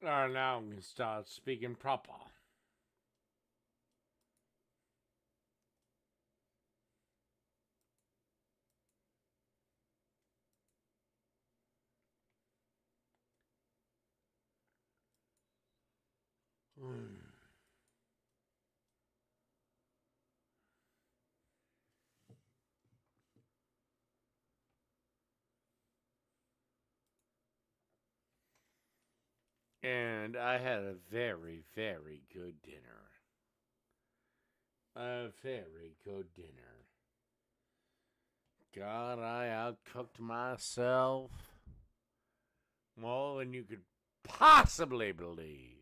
Alright, now I'm going to start speaking proper. And I had a very, very good dinner. A very good dinner. God, I outcooked myself more than you could possibly believe.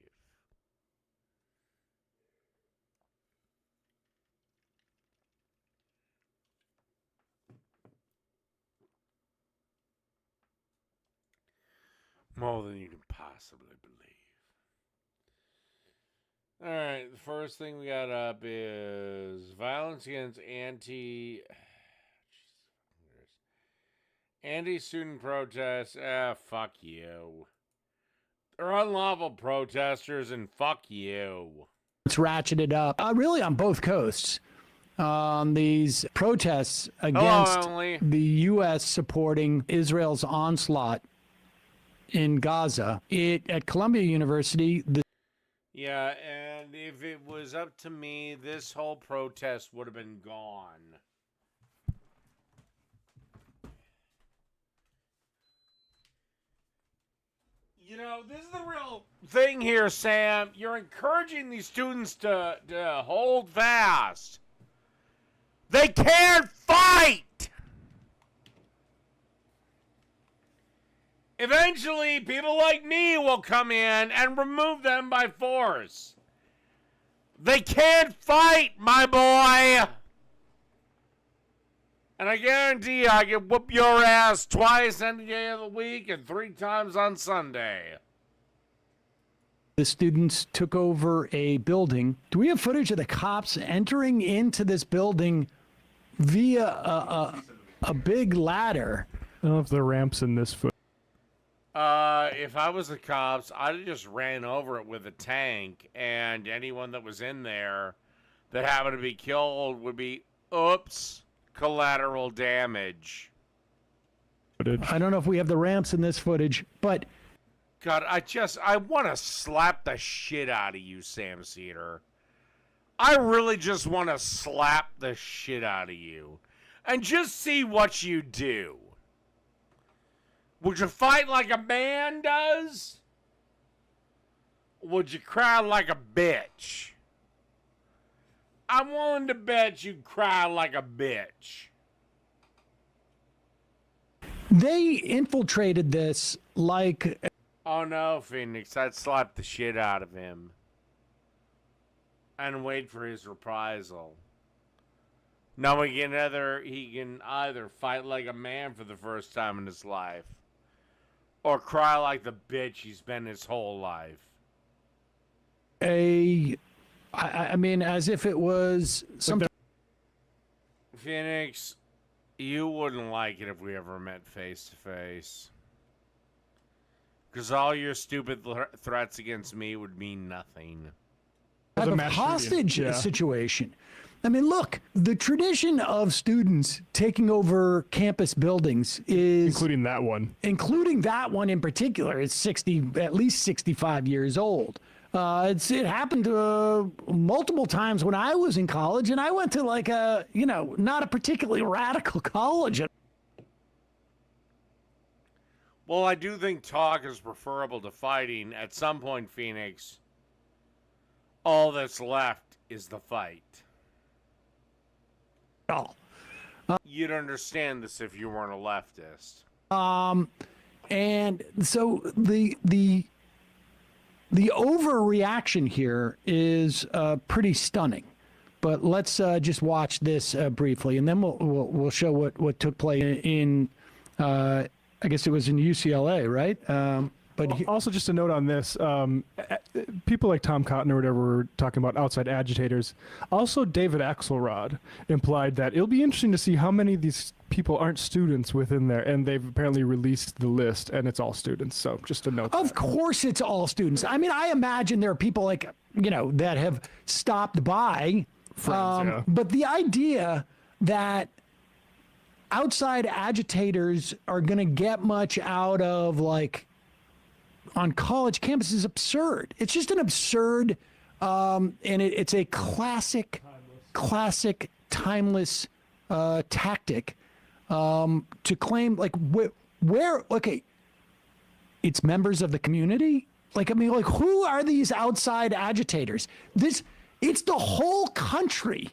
More than you can possibly believe. Alright, the first thing we got up is violence against anti-student protests. Fuck you. They're unlawful protesters and fuck you. It's ratcheted up, really on both coasts. These protests against the U.S. supporting Israel's onslaught in Gaza. At Columbia University, yeah, and if it was up to me, this whole protest would have been gone. You know, this is the real thing here, Sam. You're encouraging these students to hold fast. They can't fight! Eventually, people like me will come in and remove them by force. They can't fight, my boy! And I guarantee you, I can whoop your ass twice any day of the week and 3 times on Sunday. The students took over a building. Do we have footage of the cops entering into this building via a big ladder? I don't know if the ramp's in this footage. If I was the cops, I'd have just ran over it with a tank, and anyone that was in there that happened to be killed would be, oops, collateral damage. I don't know if we have the ramps in this footage, but... God, I want to slap the shit out of you, Sam Cedar. I really just want to slap the shit out of you. And just see what you do. Would you fight like a man does? Would you cry like a bitch? I'm willing to bet you'd cry like a bitch. They infiltrated this like... Oh no, Phoenix, I'd slap the shit out of him. And wait for his reprisal. Now he can either fight like a man for the first time in his life, or cry like the bitch he's been his whole life. I mean, as if it was something. Phoenix, you wouldn't like it if we ever met face to face. Because all your stupid threats against me would mean nothing. Type of hostage situation. I mean, look, the tradition of students taking over campus buildings is... Including that one. Including that one in particular is at least 65 years old. It happened multiple times when I was in college, and I went to like not a particularly radical college. Well, I do think talk is preferable to fighting. At some point, Phoenix, all that's left is the fight. You'd understand this if you weren't a leftist. And so the overreaction here is pretty stunning. But let's just watch this briefly, and then we'll show what took place in I guess it was in UCLA, right? But Also, just a note on this: people like Tom Cotton or whatever were talking about outside agitators. Also, David Axelrod implied that it'll be interesting to see how many of these people aren't students within there, and they've apparently released the list, and it's all students. So, just a note. Of course, it's all students. I mean, I imagine there are people like that have stopped by. Friends, yeah. But the idea that outside agitators are going to get much out of on college campuses is absurd. It's just an absurd, and it's a classic, timeless tactic to claim okay, it's members of the community. Who are these outside agitators? It's the whole country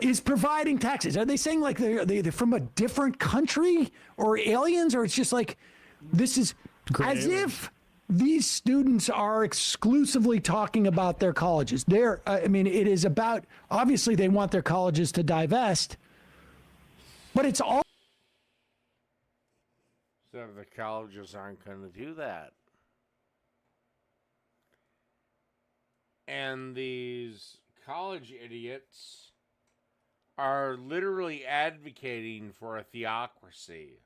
is providing taxes. Are they saying they're from a different country or aliens, or it's just this is as if these students are exclusively talking about their colleges. It is about, obviously they want their colleges to divest, but it's all. So the colleges aren't going to do that. And these college idiots are literally advocating for a theocracy.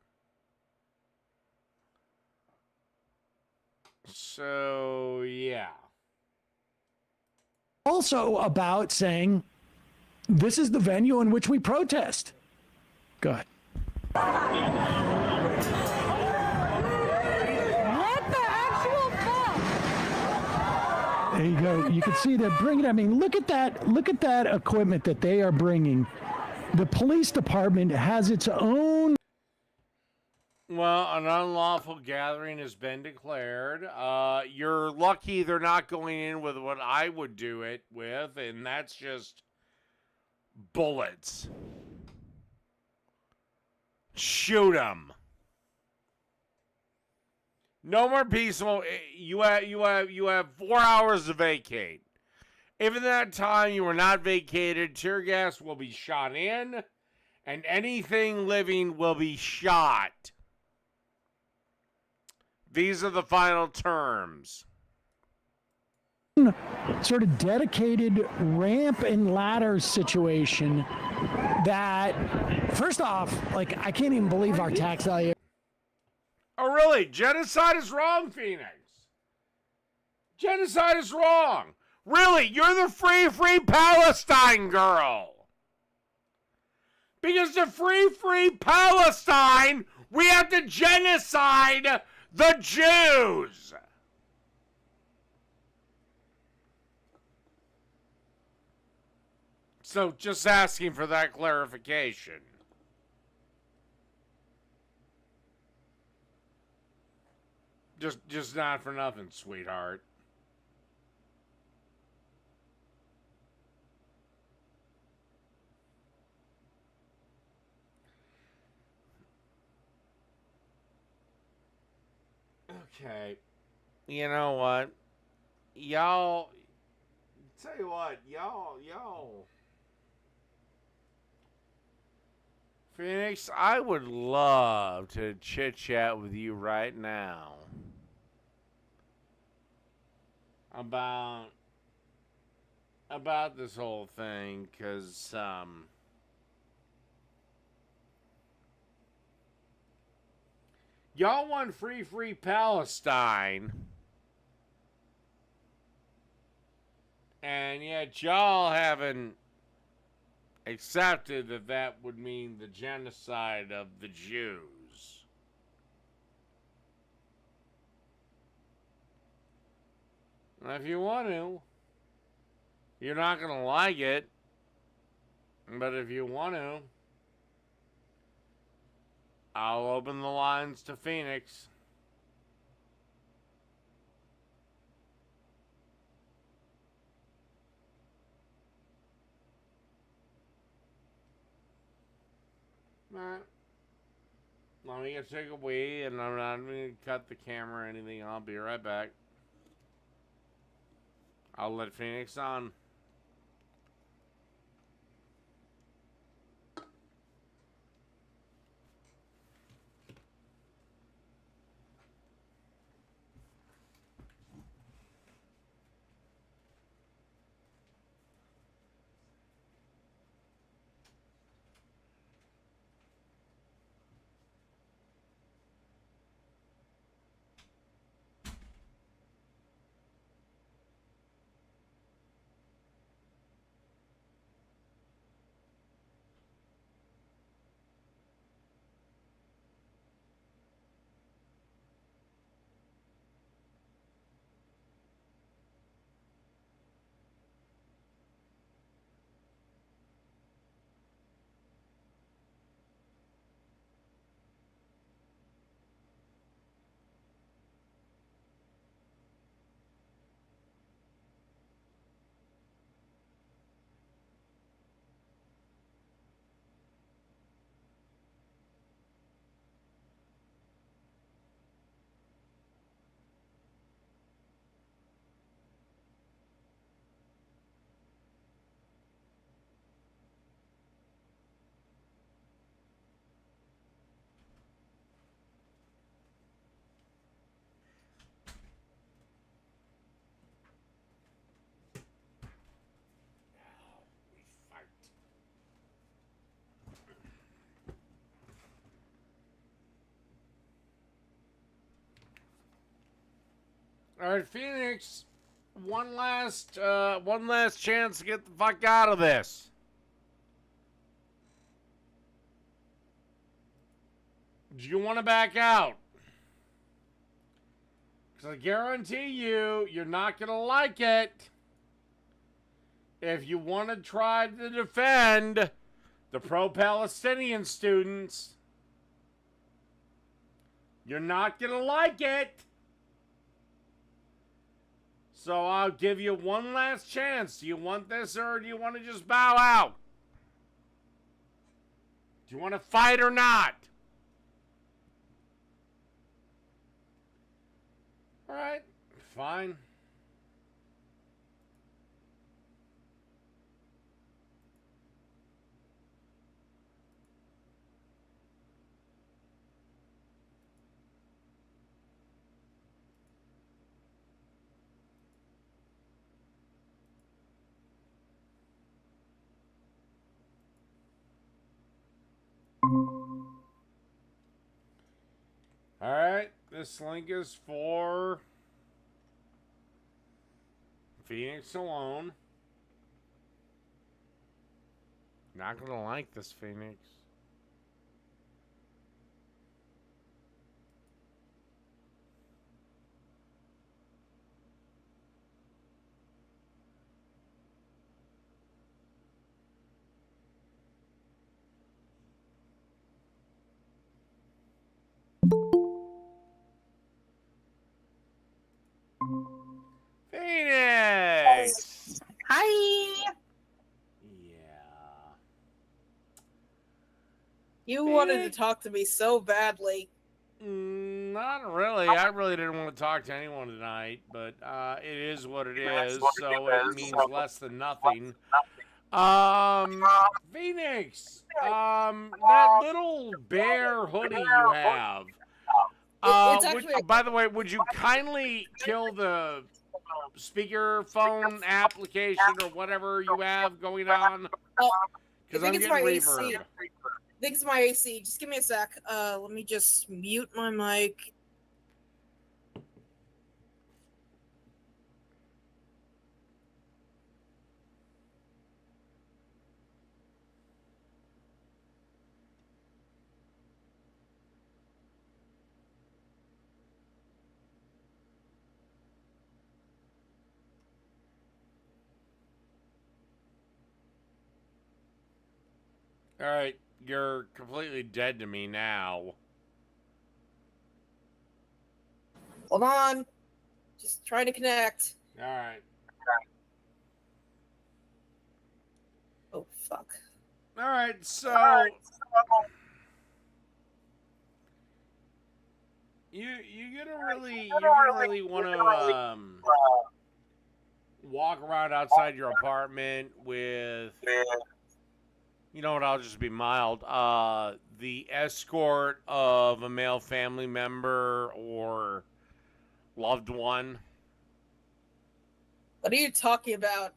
So, yeah. Also about saying, this is the venue in which we protest. Go ahead. What the actual fuck? There you go. You can see they're bringing. I mean, look at that. Look at that equipment that they are bringing. The police department has its own. Well, an unlawful gathering has been declared. You're lucky they're not going in with what I would do it with, and that's just bullets. Shoot them. No more peaceful. You have 4 hours to vacate. If in that time you are not vacated, tear gas will be shot in, and anything living will be shot. These are the final terms. Sort of dedicated ramp and ladder situation that, first off, I can't even believe our tax value. Oh, really? Genocide is wrong, Phoenix. Genocide is wrong. Really? You're the free Palestine girl. Because to free Palestine, we have to genocide the Jews. So just asking for that clarification. Just not for nothing, sweetheart. Okay. You know what? Y'all. Tell you what, y'all. Phoenix, I would love to chit chat with you right now about this whole thing, because y'all want free Palestine, and yet y'all haven't accepted that would mean the genocide of the Jews. Now, if you want to, you're not going to like it, but if you want to, I'll open the lines to Phoenix. Alright. Let me go take a wee, and I'm not going to cut the camera or anything. I'll be right back. I'll let Phoenix on. All right, Phoenix. One last chance to get the fuck out of this. Do you want to back out? Because I guarantee you're not going to like it. If you want to try to defend the pro-Palestinian students, you're not going to like it. So I'll give you one last chance. Do you want this or do you want to just bow out? Do you want to fight or not? All right, fine. All right, this link is for Phoenix alone. Not gonna like this, Phoenix. Phoenix! Hi. Yeah. You wanted to talk to me so badly. Not really. I really didn't want to talk to anyone tonight, but it is what it is, so it means less than nothing. Phoenix, that little bear hoodie you have. By the way, would you kindly kill the speakerphone application or whatever you have going on? Because I'm getting reverb. I think it's my AC. Just give me a sec. Let me just mute my mic. All right, you're completely dead to me now. Hold on. Just trying to connect. All right. Oh, fuck. All right, so you're gonna really want to walk around outside your apartment with, you know what, I'll just be mild, the escort of a male family member or loved one. What are you talking about?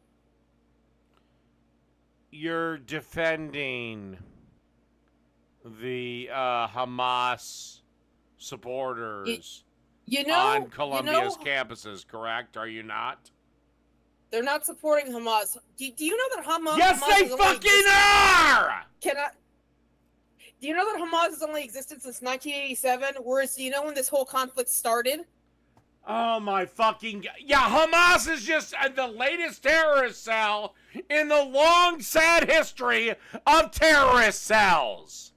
You're defending the Hamas supporters on Columbia's campuses, correct? Are you not? They're not supporting Hamas. Do you know that Hamas? Yes, Hamas they fucking are! Do you know that Hamas has only existed since 1987? Whereas, do you know when this whole conflict started? Oh my fucking... Yeah, Hamas is just the latest terrorist cell in the long, sad history of terrorist cells.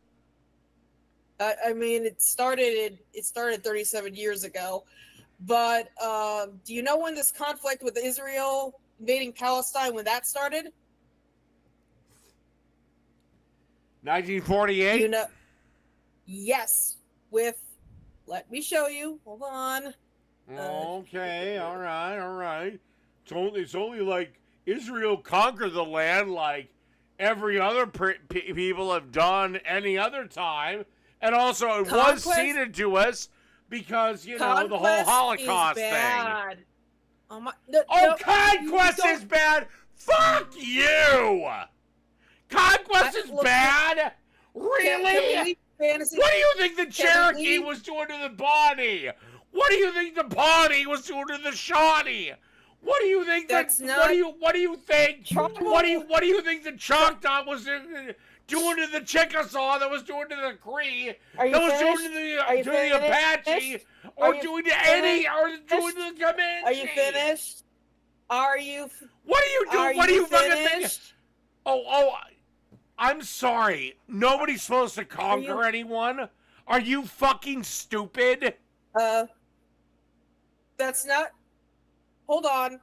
I mean, it started 37 years ago. But do you know when this conflict with Israel invading Palestine, when that started? 1948? You know, yes. Let me show you. Hold on. Okay, all right. It's only like Israel conquered the land like every other people have done any other time. And also it was ceded to us because, you know, the whole Holocaust thing. Conquest is bad? Fuck you! Conquest is bad? Really? What do you think the Cherokee was doing to the body? What do you think the party was doing to the Shawnee? What do you think That's that? not What do you think? tribal. What do you think the Choctaw was doing to the Chickasaw? That was doing to the Cree? Are you That was finished? doing to Are you the finished? Apache? Or Are you doing to any? finished? Or doing to the Comanche? Are you finished? Are you? What are you doing? Are What do you fucking think? finished? Oh, I'm sorry. Nobody's supposed to conquer anyone. Are you fucking stupid? That's not. Hold on.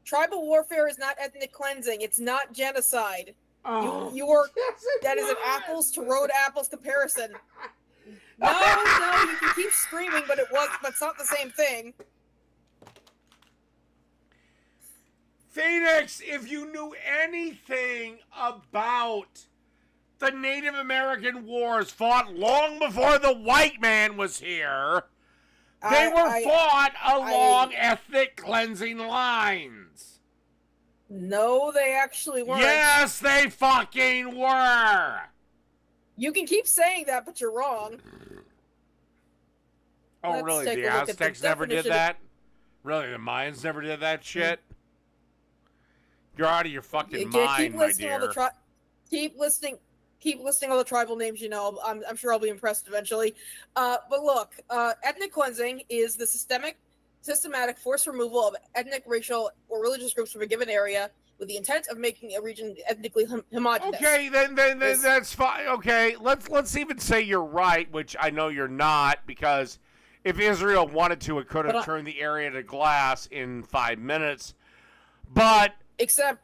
Tribal warfare is not ethnic cleansing. It's not genocide. Oh. You were. Yes, it That is an was. apples to road apples comparison. No, you can keep screaming, but it's not the same thing. Phoenix, if you knew anything about the Native American wars fought long before the white man was here, they were fought along ethnic cleansing lines. No, they actually weren't. Yes, they fucking were. You can keep saying that, but you're wrong. Oh, Let's really? take The a look at the Aztecs never did definition of- that? Really? The Mayans never did that shit? You're out of your fucking mind, keep my listing all dear. the keep listing all the tribal names you know. I'm sure I'll be impressed eventually. But look, ethnic cleansing is the systematic forced removal of ethnic, racial, or religious groups from a given area with the intent of making a region ethnically homogenous. Okay, then that's fine. Okay, let's even say you're right, which I know you're not, because if Israel wanted to, it could have turned the area to glass in 5 minutes. But Except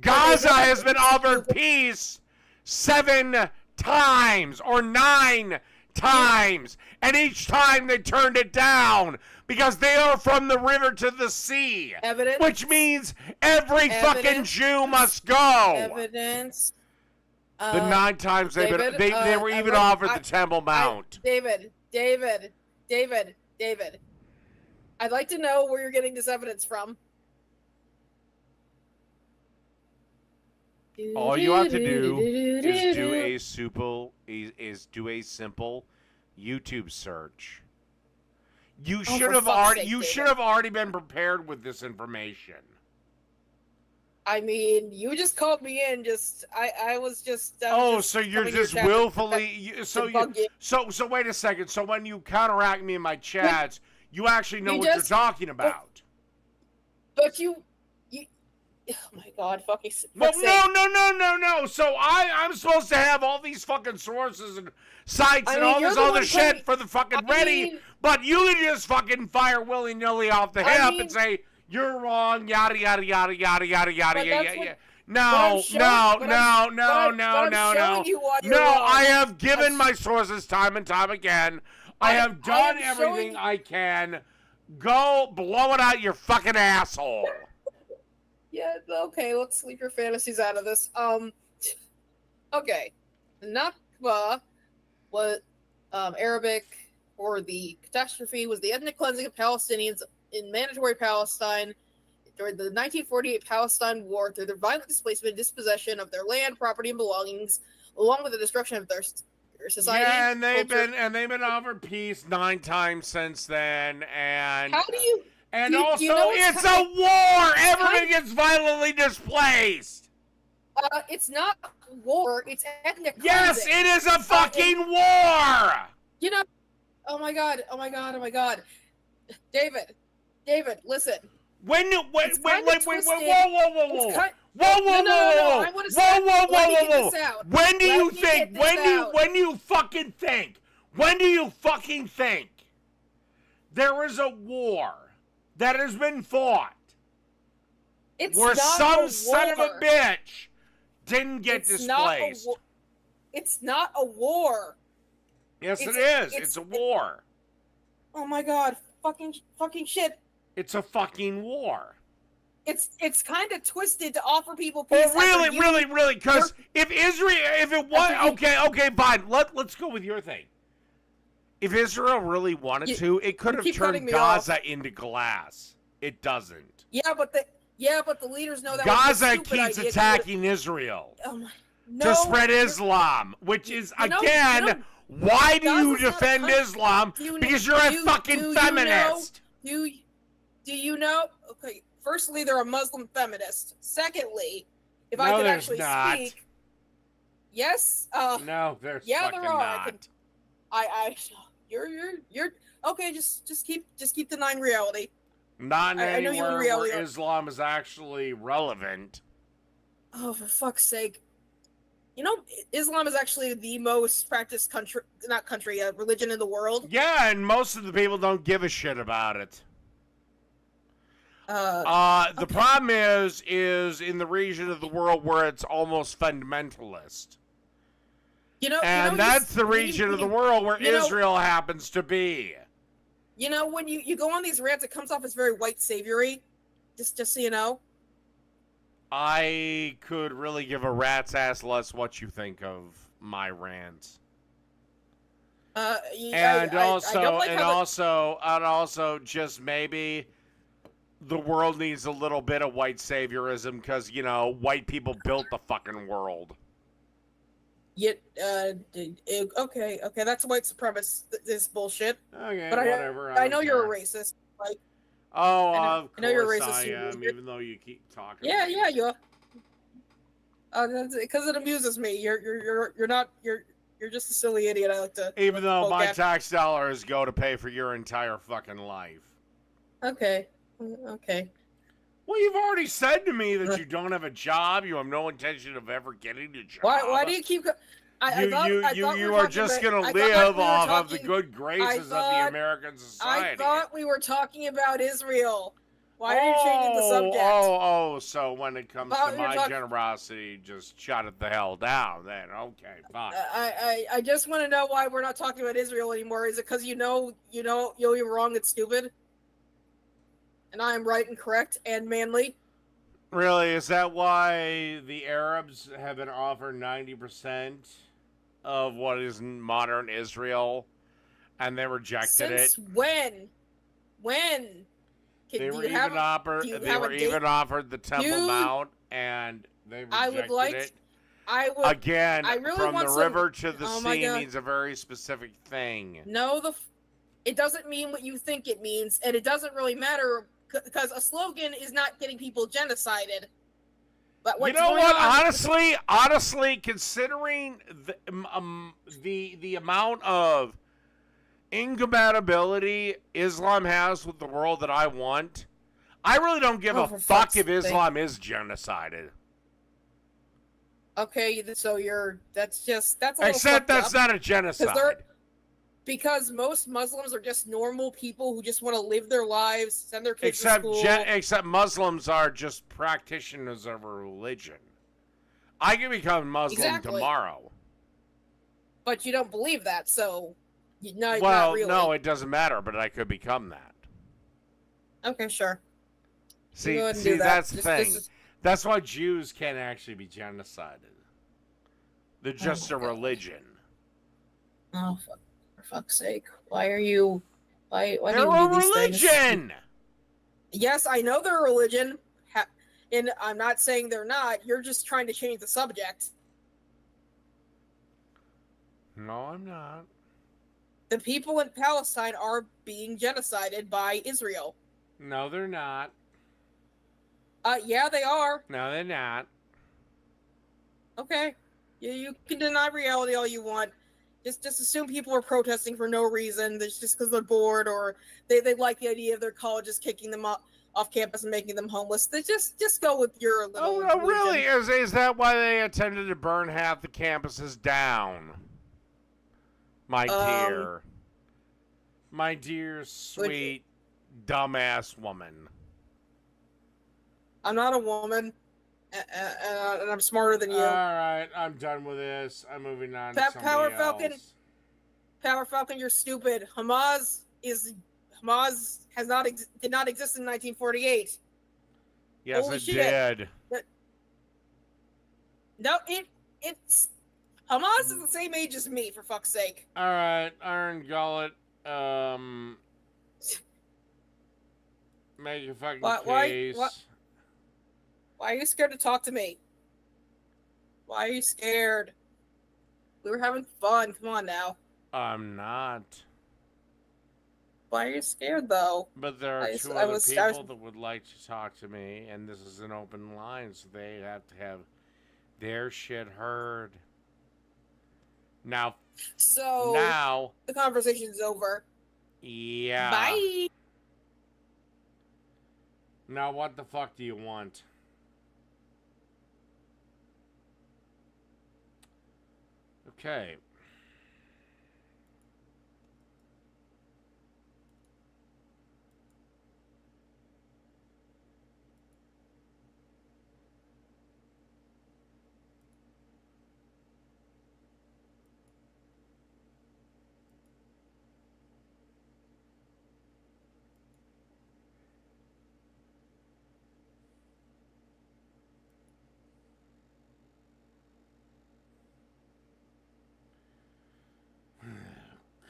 Gaza has been offered peace 7 times or 9 times, and each time they turned it down because they are from the river to the sea. Evidence. Which means every fucking Jew must go. Evidence. The 9 times they were even offered the Temple Mount. David. I'd like to know where you're getting this evidence from. All you have to do is do a simple YouTube search. You should have already been prepared with this information. I mean, you just called me in. I was just. So you're just willfully. So wait a second. So when you counteract me in my chats, you actually know what you're talking about. But you. Oh my God! Fucking. Well, no. So I'm supposed to have all these fucking sources and sites and all this other shit for the fucking ready, but you can just fucking fire willy nilly off the hip and say you're wrong, yada yada yada yada yada yada yada. No. I have given my sources time and time again. I have done everything I can. Go blow it out your fucking asshole. Yeah, okay, let's sleep your fantasies out of this. Okay. Nakba was Arabic, or the catastrophe was the ethnic cleansing of Palestinians in mandatory Palestine during the 1948 Palestine War through their violent displacement and dispossession of their land, property, and belongings, along with the destruction of their society. Yeah, and they've been offered peace 9 times since then, and how do you? And it's a war! Everyone gets violently displaced! It's not war, it's ethnic cleansing. Yes, it is a fucking war! You know, oh my god. David, listen. Whoa! When do you fucking think there is a war that has been fought where some son of a bitch didn't get displaced? It's not a war. Yes, it is. It's a war. Oh my god, fucking shit. It's a fucking war. It's kind of twisted to offer people peace. Oh, really? Because if it was okay, fine. Let's go with your thing. If Israel really wanted to, it could have turned Gaza into glass. It doesn't. Yeah, but the leaders know that Gaza keeps attacking Israel to spread Islam, which is Why do you Gaza's not a defend country. Islam? Do you- Because you're a do fucking you feminist. Do you know? Okay, firstly, they're a Muslim feminist. Secondly, if I No, could there's actually not. speak, yes. No, there's Yeah, fucking there are. not. You're okay. Just keep denying reality. Not I know you in anywhere reality where are- Islam is actually relevant. Oh, for fuck's sake! You know, Islam is actually the most practiced religion in the world. Yeah, and most of the people don't give a shit about it. Uh, The problem is in the region of the world where it's almost fundamentalist. And that's the region of the world where Israel happens to be. You know, when you go on these rants, it comes off as very white saviory. Just so you know. I could really give a rat's ass less what you think of my rants. And also, just maybe the world needs a little bit of white saviorism because, you know, white people built the fucking world. Okay, that's white supremacist. This bullshit. Okay, but whatever. I know you're a racist. Like, of I know you're course racist, I you am, weird. even though you keep talking. yeah, you are. Because it amuses me. You're just a silly idiot. I like to. Even though poke my at. tax dollars go to pay for your entire fucking life. Okay. Well, you've already said to me that you don't have a job. You have no intention of ever getting a job. Why do you keep? You are just gonna live off of the good graces of the American society. I thought we were talking about Israel. Why are you changing the subject? So when it comes Well, to you're my talking- generosity, just shut it the hell down. Then okay, fine. I just want to know why we're not talking about Israel anymore. Is it because you're wrong and stupid, and I am right and correct and manly? Really, is that why the Arabs have been offered 90% of what is modern Israel, and they rejected it? Since when? When? They were even offered the Temple Mount, and they rejected it. Again, I really from want the some- river to the Oh my sea God. means a very specific thing. No, it doesn't mean what you think it means, and it doesn't really matter because a slogan is not getting people genocided. But You know what? Honestly, considering the amount of incompatibility Islam has with the world that I want, I really don't give a for fuck fuck's if sake. Islam is genocided. Okay, so that's a little Except fucked that's up. not a genocide. Because most Muslims are just normal people who just want to live their lives, send their kids to school. Except Muslims are just practitioners of a religion. I can become Muslim tomorrow. But you don't believe that, so not really. No, it doesn't matter, but I could become that. Okay, sure. See, Go ahead and do that. that's the thing. That's why Jews can't actually be genocided. They're just a religion. Oh, for fuck's sake! Why do you They're do a these things? religion. Yes, I know they're a religion, and I'm not saying they're not. You're just trying to change the subject. No, I'm not. The people in Palestine are being genocided by Israel. No, they're not. Yeah, they are. No, they're not. Okay. You can deny reality all you want. Just assume people are protesting for no reason. It's just because they're bored or they like the idea of their colleges kicking them off campus and making them homeless. They just go with your little. Oh, no, really? Is that why they intended to burn half the campuses down? My dear. My dear, sweet, dumbass woman. I'm not a woman, and I'm smarter than you. All right, I'm done with this. I'm moving on to somebody Power else. Falcon. Power Falcon, you're stupid. Hamas did not exist in 1948. Yes, Holy it shit. did. No, it's Hamas is the same age as me, for fuck's sake. All right, Iron Gullet. Make a fucking case. Why are you scared to talk to me? Why are you scared? We were having fun. Come on now. I'm not. Why are you scared, though? But there are two other people that would like to talk to me, and this is an open line, so they have to have their shit heard. Now, the conversation's over. Yeah. Bye. Now, what the fuck do you want? Okay.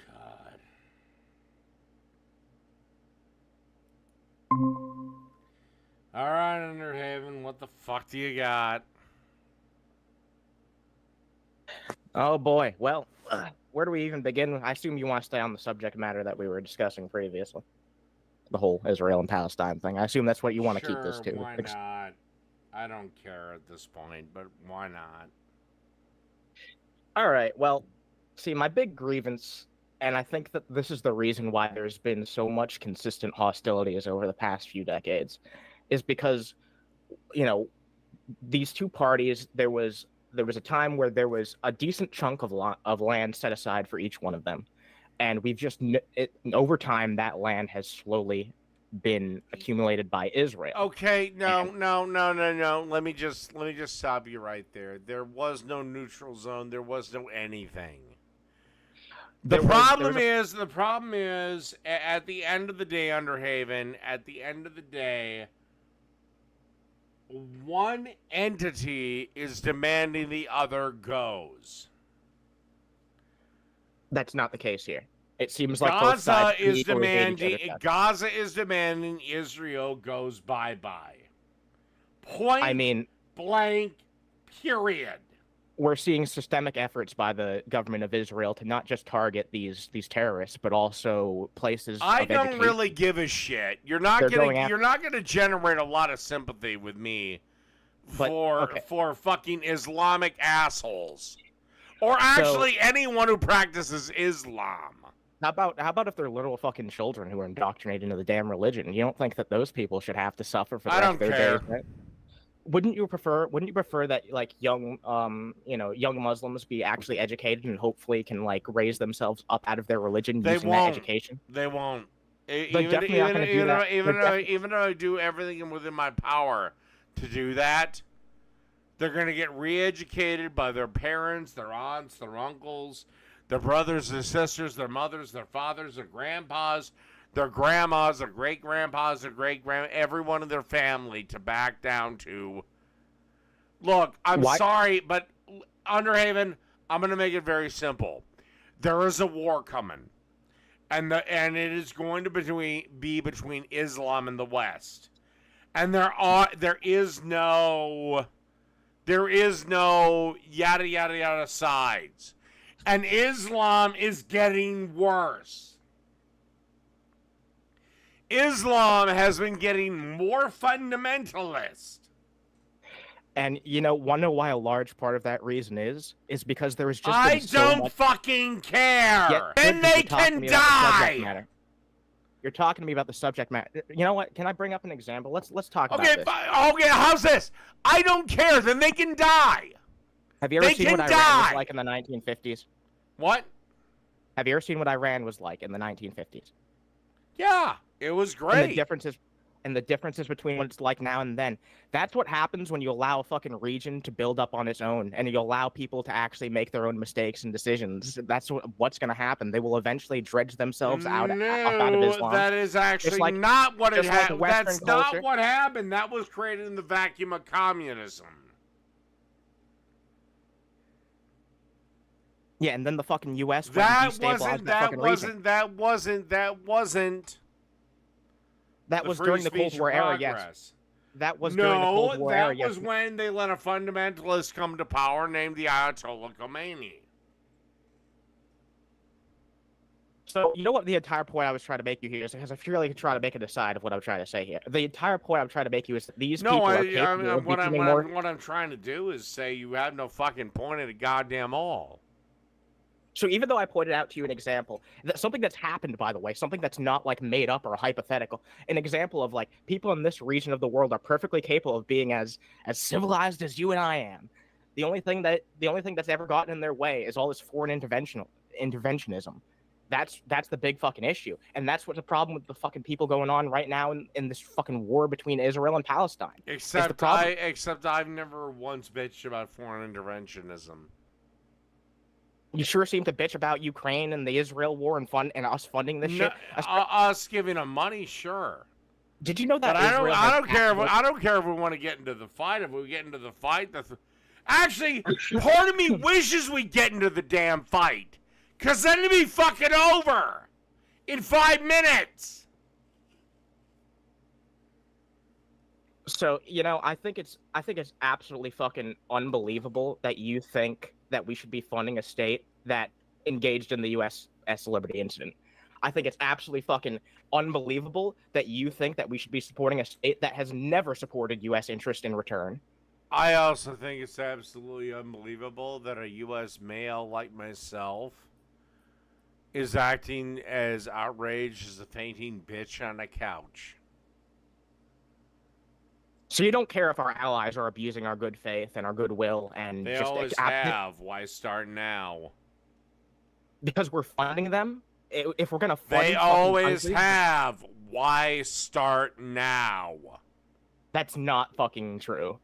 God. All right, Underhaven, what the fuck do you got? Oh boy. Well, where do we even begin? I assume you want to stay on the subject matter that we were discussing previously. The whole Israel and Palestine thing. I assume that's what you want to keep this to. Why not? I don't care at this point, but why not? All right. Well, see, my big grievance, and I think that this is the reason why there's been so much consistent hostilities over the past few decades, is because, you know, these two parties, there was a time where there was a decent chunk of land set aside for each one of them, and we've just over time that land has slowly been accumulated by Israel. Okay, no. Let me just stop you right there. There was no neutral zone. There was no anything. The problem is, at the end of the day, Underhaven, at the end of the day, one entity is demanding the other goes. That's not the case here. It seems like Gaza is demanding Israel goes bye-bye. Point blank, period. We're seeing systemic efforts by the government of Israel to not just target these terrorists, but also places. I don't really give a shit. You're not gonna generate a lot of sympathy with me for fucking Islamic assholes, or actually anyone who practices Islam. How about if they're little fucking children who are indoctrinated into the damn religion? You don't think that those people should have to suffer for the rest of their days? Right? Wouldn't you prefer that like young Muslims be actually educated and hopefully can like raise themselves up out of their religion using that education? They won't. They're definitely not going to do that. Even though I do everything within my power to do that, they're going to get re-educated by their parents, their aunts, their uncles, their brothers, their sisters, their mothers, their fathers, their grandpas, their grandmas, their great-grandpas, their great-grand, everyone in their family to back down to. Look, I'm sorry, but Underhaven, I'm going to make it very simple. There is a war coming, and it is going to be between Islam and the West, and there is no yada yada yada sides, and Islam is getting worse. Islam has been getting more fundamentalist. And want to know why a large part of that reason is because there was just I don't fucking care. Then they can die. You're talking to me about the subject matter. You know what? Can I bring up an example? Let's talk about this. Okay, how's this? I don't care. Then they can die. Have you ever seen what Iran was like in the 1950s? What? Have you ever seen what Iran was like in the 1950s? Yeah, it was great. And the differences between what it's like now and then. That's what happens when you allow a fucking region to build up on its own, and you allow people to actually make their own mistakes and decisions. That's what's going to happen. They will eventually dredge themselves out of Islam. That is actually not what it happened. That's not what happened. That was created in the vacuum of communism. Yeah, and then the fucking U.S. That was during the Cold War era, yes. That was during the Cold War era, yes. That was when they let a fundamentalist come to power named the Ayatollah Khomeini. So, you know what the entire point I was trying to make you here is, because I feel like you're trying to make a decide of what I'm trying to say here. The entire point I'm trying to make you is that these people are capable of becoming more... what I'm trying to do is say you have no fucking point at a goddamn all. So even though I pointed out to you an example, something that's happened, by the way, something that's not like made up or hypothetical, an example of like people in this region of the world are perfectly capable of being as civilized as you and I am. The only thing that's ever gotten in their way is all this foreign interventionism. That's the big fucking issue, and that's what's the problem with the fucking people going on right now in this fucking war between Israel and Palestine. Except I've never once bitched about foreign interventionism. You sure seem to bitch about Ukraine and the Israel war and us funding this shit. Us giving them money, sure. Did you know that? But I don't care if we want to get into the fight. If we get into the fight, actually, part of me wishes we get into the damn fight, cause then it'd be fucking over in 5 minutes. So, I think it's absolutely fucking unbelievable that you think that we should be funding a state that engaged in the USS Liberty incident. I think it's absolutely fucking unbelievable that you think that we should be supporting a state that has never supported U.S. interest in return. I also think it's absolutely unbelievable that a U.S. male like myself is acting as outraged as a fainting bitch on a couch. So you don't care if our allies are abusing our good faith and our goodwill and they always have. Why start now? Because we're funding them. If we're gonna fund, they always have. Why start now? That's not fucking true.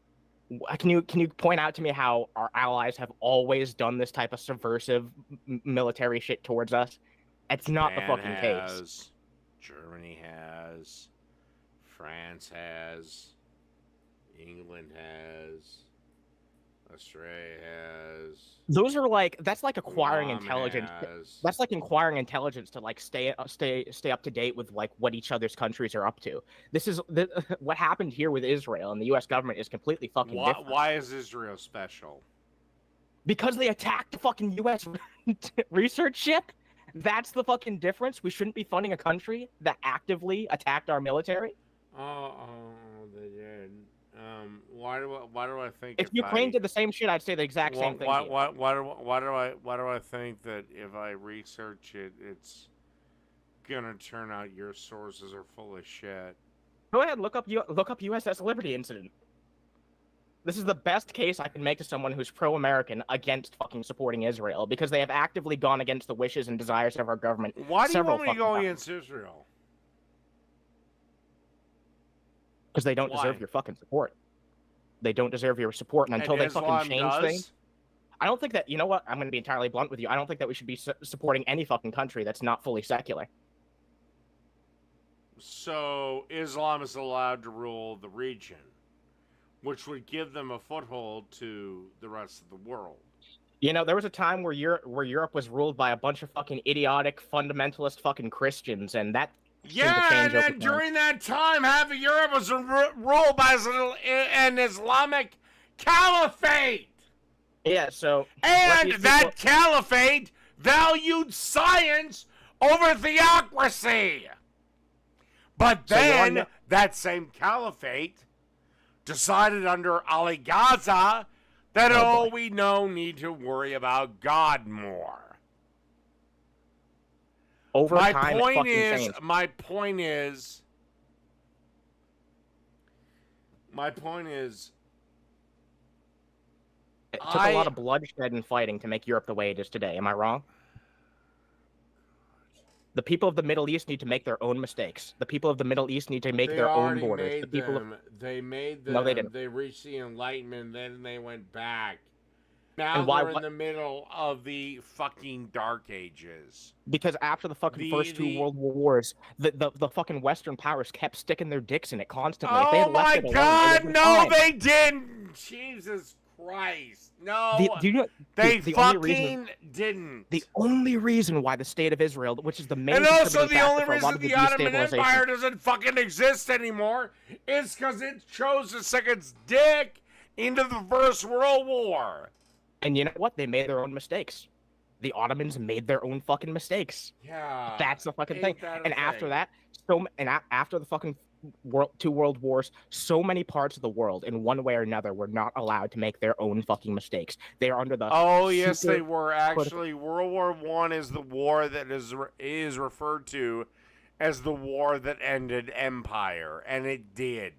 Can you point out to me how our allies have always done this type of subversive military shit towards us? It's not the fucking case. Germany has. France has. England has, Australia has. Those are that's like acquiring Guam intelligence. Has. That's like acquiring intelligence to like stay up to date with like what each other's countries are up to. This is what happened here with Israel and the U.S. government is completely fucking different. Why is Israel special? Because they attacked the fucking U.S. research ship. That's the fucking difference. We shouldn't be funding a country that actively attacked our military. Oh, they did. Why do I think if Ukraine did the same shit, I'd say the exact same thing. Why do I think that if I research it, it's gonna turn out your sources are full of shit? Go ahead, look up USS Liberty incident. This is the best case I can make to someone who's pro-American against fucking supporting Israel, because they have actively gone against the wishes and desires of our government. Why do you want me to go against Israel? Because they don't deserve your fucking support. They don't deserve your support, and until they fucking change things, I don't think that. You know what? I'm going to be entirely blunt with you. I don't think that we should be supporting any fucking country that's not fully secular. So Islam is allowed to rule the region, which would give them a foothold to the rest of the world. There was a time where Europe was ruled by a bunch of fucking idiotic fundamentalist fucking Christians, and that. Yeah, and then during that time, half of Europe was ruled by an Islamic caliphate. Yeah, so... And that caliphate valued science over theocracy. But then, that same caliphate decided under Ali Gaza that, we need to worry about God more. My point is, it took a lot of bloodshed and fighting to make Europe the way it is today. Am I wrong? The people of the Middle East need to make their own mistakes. The people of the Middle East need to make their own borders. They made them. No, they didn't. They reached the Enlightenment, then they went back. Now we're in the middle of the fucking Dark Ages. Because after the fucking first two World Wars, the fucking Western powers kept sticking their dicks in it constantly. Oh my God, no, they didn't! Jesus Christ, no! They fucking didn't. The only reason why the State of Israel, which is the main, and also the only reason the Ottoman Empire doesn't fucking exist anymore, is because it chose to stick its dick into the First World War. And you know what? They made their own mistakes. the Ottomans made their own fucking mistakes. Yeah. That's the fucking thing. That And after that, after the fucking two world wars, so many parts of the world, in one way or another, were not allowed to make their own fucking mistakes. They are under the yes, they were. Actually, World War I is the war that is referred to as the war that ended empire, and it did.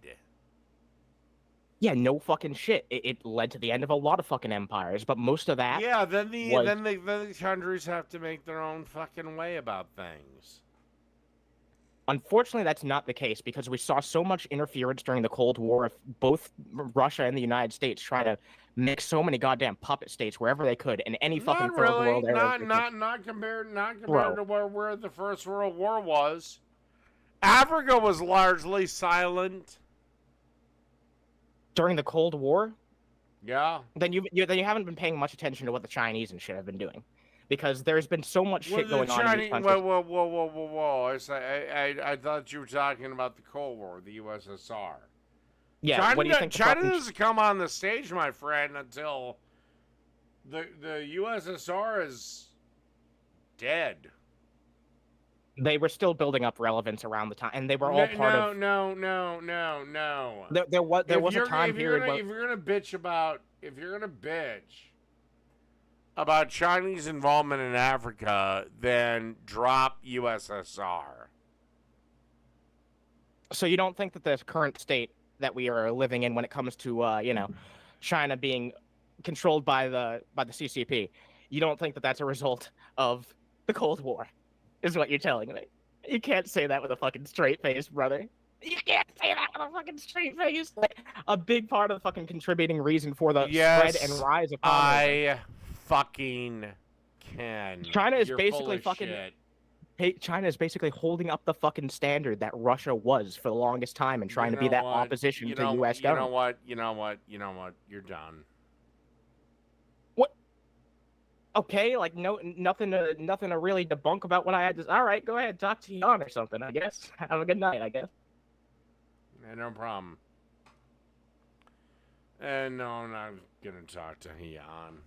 Yeah, no fucking shit. It led to the end of a lot of fucking empires, but most of that. Yeah, then the countries have to make their own fucking way about things. Unfortunately, that's not the case because we saw so much interference during the Cold War of both Russia and the United States trying to mix so many goddamn puppet states wherever they could in any fucking Not third really. world area. Not compared to where the First World War was. Africa was largely silent during the Cold War. Yeah. Then you haven't been paying much attention to what the Chinese and shit have been doing, because there's been so much shit going on in these countries. Whoa! I thought you were talking about the Cold War, the USSR. Yeah. China, what do you think? China doesn't come on the stage, my friend, until the USSR is dead. They were still building up relevance around the time, and they were all part of. No. There was a time period. If you're gonna bitch about Chinese involvement in Africa, then drop USSR. So you don't think that the current state that we are living in, when it comes to China being controlled by the CCP, you don't think that that's a result of the Cold War? Is what you're telling me. You can't say that with a fucking straight face, brother. You can't say that with a fucking straight face. Like, a big part of the fucking contributing reason for the spread and rise of communism. I fucking can. China is You're basically fucking. shit. China is basically holding up the fucking standard that Russia was for the longest time and trying to be that opposition to U.S. government. You know what? You're done. Okay, like nothing to really debunk about what I had to. All right, go ahead, talk to Jan or something. I guess. Have a good night. I guess. Yeah, no problem. And no, I'm not gonna talk to Jan.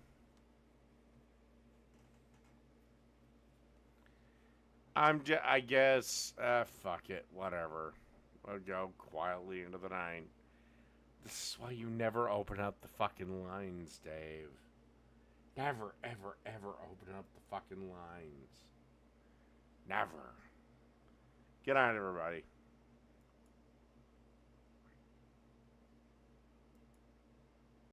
I guess. Fuck it. Whatever. I'll go quietly into the night. This is why you never open up the fucking lines, Dave. Never, ever, ever open up the fucking lines. Never. Good night, everybody.